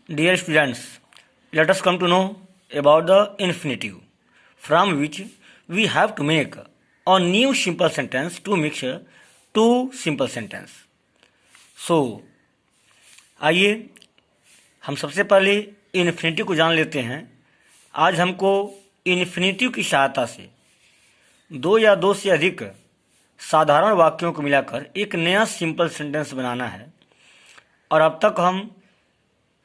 Dear students, let us come to know about the infinitive, from which we have to make a new simple sentence to mix two simple sentence. So, आइए हम सबसे पहले infinitive को जान लेते हैं। आज हमको इन्फिनिटिव की सहायता से दो या दो से अधिक साधारण वाक्यों को मिलाकर एक नया सिंपल सेंटेंस बनाना है। और अब तक हम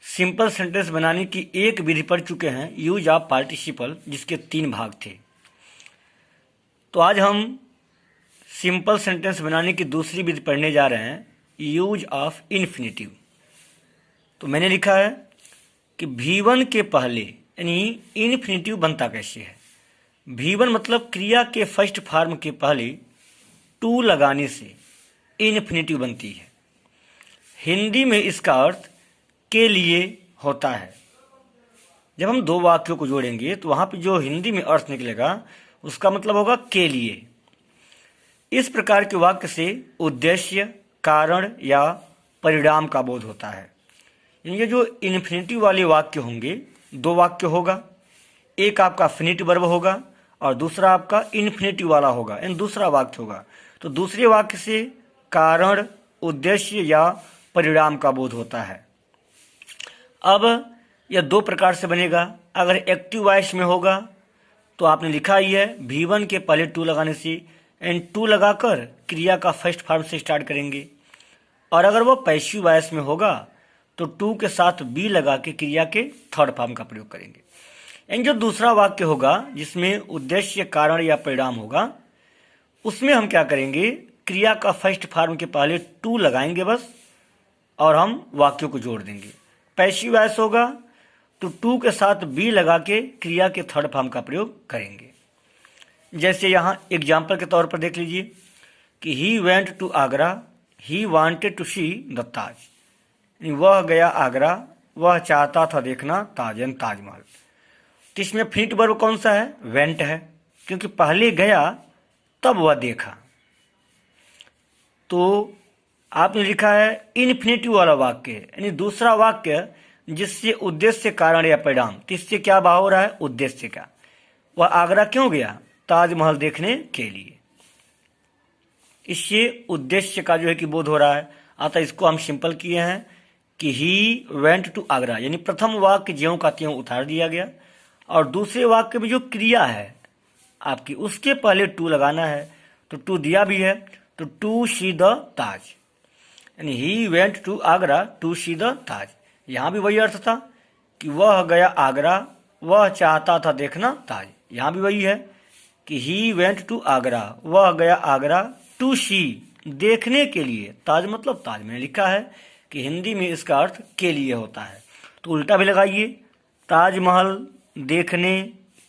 सिंपल सेंटेंस बनाने की एक विधि पढ़ चुके हैं, यूज ऑफ पार्टिसिपल, जिसके 3 भाग थे। तो आज हम सिंपल सेंटेंस बनाने की दूसरी विधि पढ़ने जा रहे हैं, यूज ऑफ इन्फिनिटिव। तो मैंने लिखा है कि V1 के पहले यानी इन्फिनिटिव बनता कैसे है। V1 मतलब क्रिया के फर्स्ट फॉर्म के पहले टू लगाने से इन्फिनिटिव बनती है। हिंदी में इसका अर्थ के लिए होता है। जब हम दो वाक्यों को जोड़ेंगे तो वहाँ पे जो हिंदी में अर्थ निकलेगा उसका मतलब होगा के लिए। इस प्रकार के वाक्य से उद्देश्य, कारण या परिणाम का बोध होता है। ये जो इन्फिनिटिव वाले वाक्य होंगे, दो वाक्य होगा, एक आपका फिनिट वर्ब होगा और दूसरा आपका इन्फिनिटिव वाला होगा, यानी दूसरा वाक्य होगा। तो दूसरे वाक्य से कारण, उद्देश्य या परिणाम का बोध होता है। अब यह दो प्रकार से बनेगा। अगर एक्टिव वॉइस में होगा तो आपने लिखा ही है V1 के पहले टू लगाने से, एंड टू लगाकर क्रिया का फर्स्ट फॉर्म से स्टार्ट करेंगे। और अगर वो पैसिव वॉइस में होगा तो टू के साथ बी लगा के क्रिया के थर्ड फॉर्म का प्रयोग करेंगे। एंड जो दूसरा वाक्य होगा जिसमें उद्देश्य, कारण या परिणाम होगा, उसमें हम क्या करेंगे, क्रिया का फर्स्ट फॉर्म के पहले टू लगाएंगे बस, और हम वाक्यों को जोड़ देंगे। पैसिव वॉइस होगा तो टू के साथ बी लगा के क्रिया के थर्ड फॉर्म का प्रयोग करेंगे। जैसे यहाँ एग्जाम्पल के तौर पर देख लीजिए कि he went to Agra, he wanted to see the Taj. वह गया आगरा, वह चाहता था देखना ताजन, ताजमहल। तो इसमें फिनिट वर्ब कौन सा है, वेंट है, क्योंकि पहले गया तब वह देखा। तो आपने लिखा है इन्फिनिटिव वाला वाक्य, यानी दूसरा वाक्य जिससे उद्देश्य, कारण या परिणाम, तो इससे क्या भाव हो रहा है, उद्देश्य का। वह आगरा क्यों गया, ताजमहल देखने के लिए। इससे उद्देश्य का जो है कि बोध हो रहा है। अतः इसको हम सिंपल किए हैं कि ही वेंट टू आगरा, यानी प्रथम वाक्य ज्यों का त्यों उतार दिया गया, और दूसरे वाक्य में जो क्रिया है आपकी उसके पहले टू लगाना है। तो टू दिया भी है, तो टू सी द ताज, यानी he went to Agra to see the Taj. यहाँ भी वही अर्थ था कि वह गया आगरा, वह चाहता था देखना ताज। यहाँ भी वही है कि ही वेंट टू आगरा, वह गया आगरा टू सी, देखने के लिए, ताज मतलब ताज। मैंने लिखा है कि हिंदी में इसका अर्थ के लिए होता है। तो उल्टा भी लगाइए, ताजमहल देखने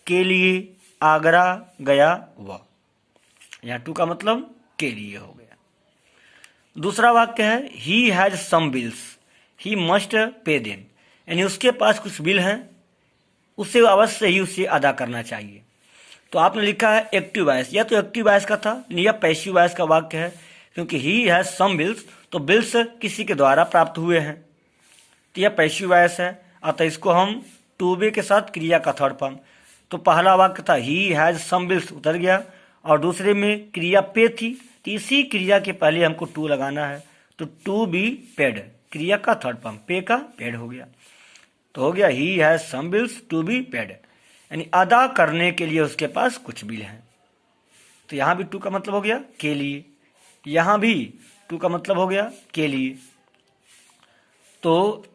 के लिए आगरा गया वह। यहाँ टू का मतलब के लिए हो गया। दूसरा वाक्य है he has some bills, he must pay them, यानी उसके पास कुछ बिल हैं, उसे अवश्य ही उसे अदा करना चाहिए। तो आपने लिखा है एक्टिव वॉइस, या तो एक्टिव वॉइस का था या पैसिव वॉइस का वाक्य है, क्योंकि ही हैज सम बिल्स, तो बिल्स किसी के द्वारा प्राप्त हुए हैं, तो यह पैसिव वॉइस है। अतः इसको हम टू बी के साथ क्रिया का थर्ड फॉर्म। तो पहला वाक्य था ही हैज सम बिल्स, उतर गया, और दूसरे में क्रिया पे थी, तो इसी क्रिया के पहले हमको टू लगाना है। तो टू बी पेड, क्रिया का थर्ड फॉर्म, पे का पेड हो गया। तो हो गया he has some bills to be paid, यानी अदा करने के लिए उसके पास कुछ बिल हैं। तो यहाँ भी टू का मतलब हो गया के लिए, यहाँ भी टू का मतलब हो गया के लिए। तो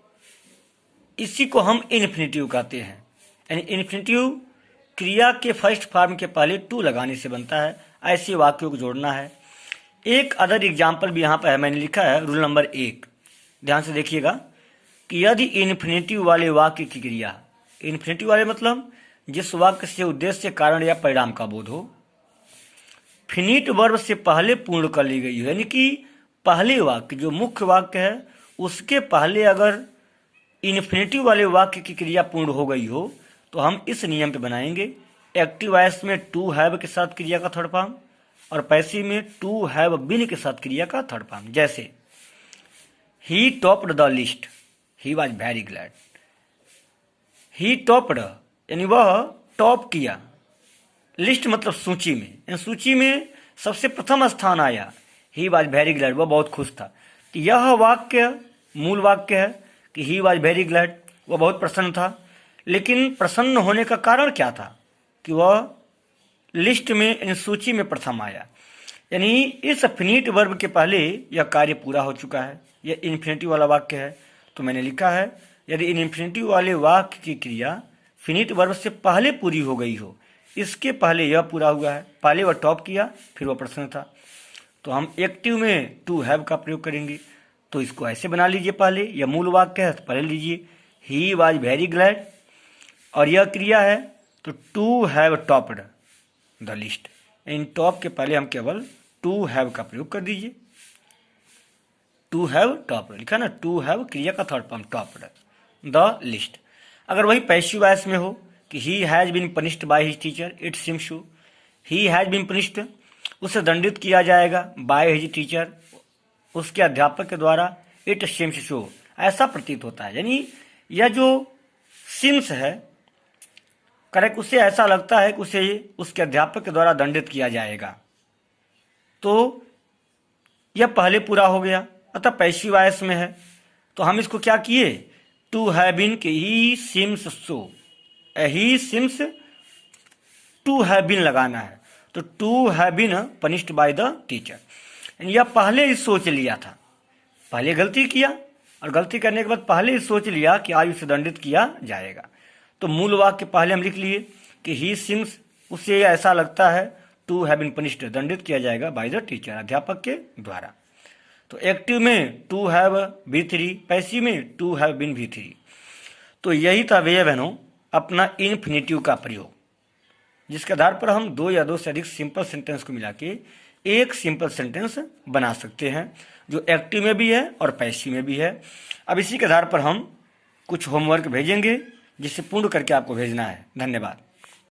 इसी को हम इन्फिनिटिव कहते हैं, यानी इन्फिनिटिव क्रिया के फर्स्ट फॉर्म के पहले टू लगाने से बनता है। ऐसे वाक्यों को जोड़ना है। एक अदर एग्जाम्पल भी यहाँ पर है, मैंने लिखा है रूल नंबर 1। ध्यान से देखिएगा कि यदि इन्फिनिटिव वाले वाक्य की क्रिया, इन्फिनिटिव वाले मतलब जिस वाक्य से उद्देश्य, कारण या परिणाम का बोध हो, फिनिट वर्ब से पहले पूर्ण कर ली गई हो, यानी कि पहले वाक्य जो मुख्य वाक्य है उसके पहले अगर इन्फिनिटिव वाले वाक्य की क्रिया पूर्ण हो गई हो, तो हम इस नियम पे बनाएंगे। एक्टिव वॉइस में टू हैव के साथ क्रिया का थर्ड फॉर्म, और पैसिव में टू हैव बीन के साथ क्रिया का थर्ड फॉर्म। जैसे he topped the list, he was very glad, he topped यानी वह टॉप किया, लिस्ट मतलब सूची में, यानी सूची में सबसे प्रथम स्थान आया। ही वॉज वेरी ग्लैड, वह बहुत खुश था। तो यह वाक्य मूल वाक्य है कि ही वॉज वेरी ग्लैड, वह बहुत प्रसन्न था। लेकिन प्रसन्न होने का कारण क्या था कि वह लिस्ट में यानी सूची में प्रथम आया। यानी इस फिनिट वर्ब के पहले यह कार्य पूरा हो चुका है, यह इन्फिनिटिव वाला वाक्य है। तो मैंने लिखा है यदि इन्फिनिटिव वाले वाक्य की क्रिया फिनिट वर्ब से पहले पूरी हो गई हो, इसके पहले यह पूरा हुआ है, पहले वह टॉप किया फिर वह प्रश्न था, तो हम एक्टिव में टू हैव का प्रयोग करेंगे। तो इसको ऐसे बना लीजिए, पहले यह मूल वाक्य है तो पहले लीजिए ही वॉज वेरी ग्लैड और यह क्रिया है तो to have topped the list. इन टॉप के पहले हम केवल टू हैव का प्रयोग कर दीजिए। टू हैव टॉप्ड लिखा ना, टू हैव क्रिया का third form topped the list. अगर वही पैसिव वॉइस में हो कि he has been punished by his teacher, it seems to he has been punished, उसे दंडित किया जाएगा, बाय हिज टीचर, उसके अध्यापक के द्वारा, इट सीम्स शो, ऐसा प्रतीत होता है। यानी यह जो सिम्स है करेक्ट, उसे ऐसा लगता है कि उसे उसके अध्यापक के द्वारा दंडित किया जाएगा। तो यह पहले पूरा हो गया, अतः पैसिव वॉइस में है। तो हम इसको क्या किए, टू हैव बीन के he seems so, he seems to have been लगाना है। तो to have been punished by the teacher, यह पहले ही सोच लिया था, पहले गलती किया और गलती करने के बाद पहले ही सोच लिया कि आज उसे दंडित किया जाएगा। तो मूल वाक्य पहले हम लिख लिए कि ही सिम्स, उसे ऐसा लगता है, टू हैव बीन पनिश्ड दंडित किया जाएगा बाय द टीचर अध्यापक के द्वारा। तो एक्टिव में टू हैव V3, पैसिव में टू हैव बीन V3। तो यही था भैया बहनों अपना इन्फिनिटिव का प्रयोग, जिसके आधार पर हम दो या दो से अधिक सिंपल सेंटेंस को मिला के एक सिंपल सेंटेंस बना सकते हैं, जो एक्टिव में भी है और पैसिव में भी है। अब इसी के आधार पर हम कुछ होमवर्क भेजेंगे, जिसे पूर्ण करके आपको भेजना है। धन्यवाद।